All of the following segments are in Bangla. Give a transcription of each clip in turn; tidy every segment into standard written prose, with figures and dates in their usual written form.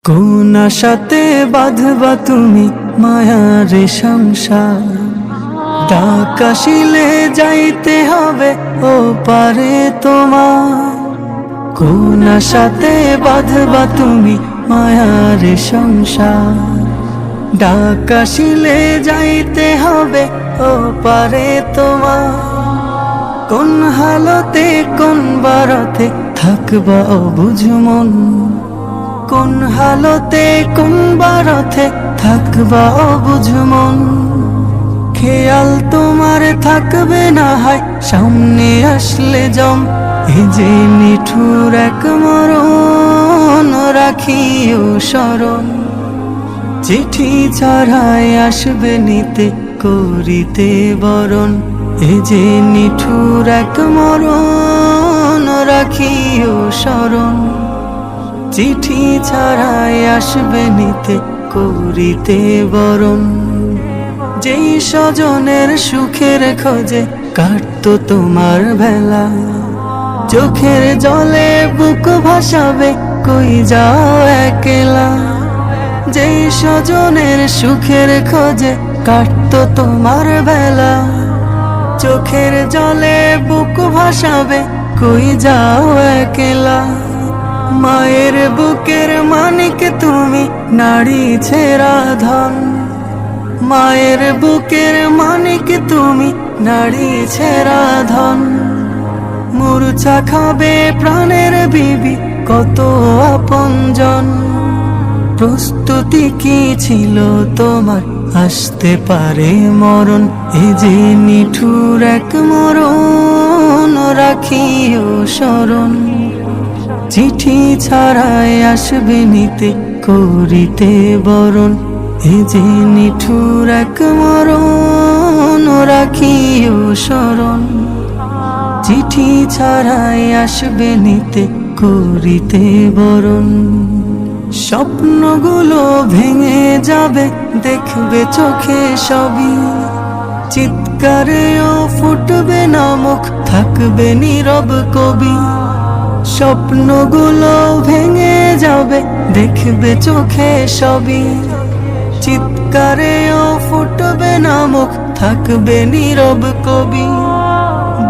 কোন আশাতে বাঁধবা তুমি মায়ার সংসার, ডাক আসিলে যাইতে হবে ও পারে তোমার। কোন আশাতে বাঁধবা তুমি মায়ার সংসার, ডাক আসিলে যাইতে হবে ও পারে তোমার। কোন হালতে কোন বারতে থাকবা অবুঝ মন, কোন হালতে কোন বারতে থাকবা অবুঝ মন। খেয়াল তোমার থাকবে না হয় সামনে আসলে জম, এই যে নিঠুর এক মরণ রাখিও স্মরণ। চিঠি ছাড়াই আসবে নিতে করিতে বরণ, এই যে নিঠুর এক মরণ রাখিও স্মরণ। চিঠি ছাড়াই আসবে নিতে করিতে বরণ। যেই স্বজনের সুখের খোঁজে কাটতো তোমার বেলা, চোখের জলে বুক ভাসাবে কই যাও একলা। যেই স্বজনের সুখের খোঁজে কাটতো তোমার বেলা, চোখের জলে বুক ভাসাবে কই যাও একলা। মায়ের বুকের মানিক তুমি নারী ছেঁড়া ধন, মায়ের বুকের মানিক তুমি নারী ছেঁড়া ধন। মূর্ছা খাবে প্রাণের বিবি কত আপনজন, প্রস্তুতি কি ছিল তোমার আসতে পারে মরণ। এই যে নিঠুর এক মরণ রাখিও স্মরণ। চিঠি ছাড়াই আসবে নিতে করিতে বরণ, এই যে নিঠুর এক মরণ রাখিও স্মরণ। চিঠি ছাড়াই আসবে নিতে করিতে বরণ। স্বপ্নগুলো ভেঙে যাবে দেখবে চোখে সবই, চিৎকারেও ফুটবে না মুখ থাকবে নীরব কবি। স্বপ্নগুলো ভেঙে যাবে দেখবে চোখে সবই, চিৎকারেও ফুটবে না মুখ থাকবে নীরব কবি।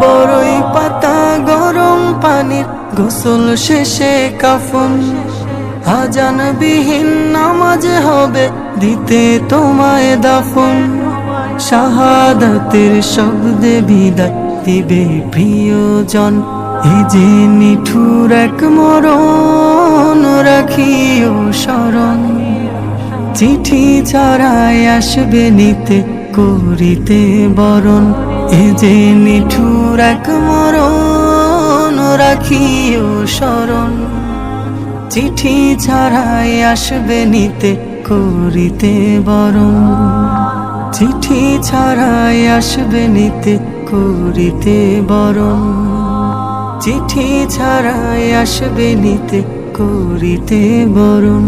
বড়ই পাতা গরম পানির গোসল শেষে কাফন, আজানবিহীন নামাজ হবে দিতে তোমায় দাফন। শাহাদাতের শব্দে বিদায় দিবে প্রিয়জন, এই যে নিঠুর এক মরণ রাখিও স্মরণ। চিঠি ছাড়াই আসবে নিতে করিতে বরণ, এই যে নিঠুর এক মরণ রাখিও স্মরণ। চিঠি ছাড়াই আসবে নিতে করিতে বরণ, চিঠি ছাড়াই আসবে নিতে করিতে বরণ। চিঠি ছাড়াই আসবে নিতে করিতে বরণ।